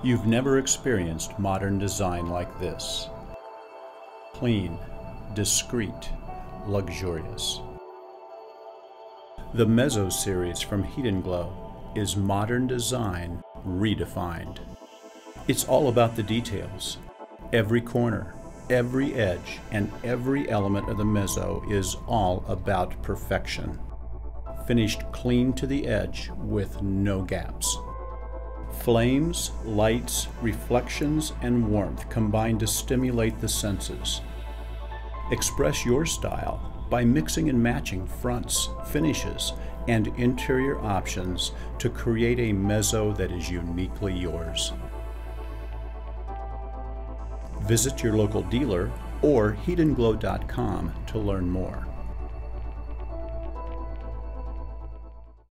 You've never experienced modern design like this. Clean, discreet, luxurious. The MEZZO series from Heat & Glow is modern design redefined. It's all about the details. Every corner, every edge, and every element of the MEZZO is all about perfection. Finished clean to the edge with no gaps. Flames, lights, reflections, and warmth combine to stimulate the senses. Express your style by mixing and matching fronts, finishes, and interior options to create a MEZZO that is uniquely yours. Visit your local dealer or heatandglow.com to learn more.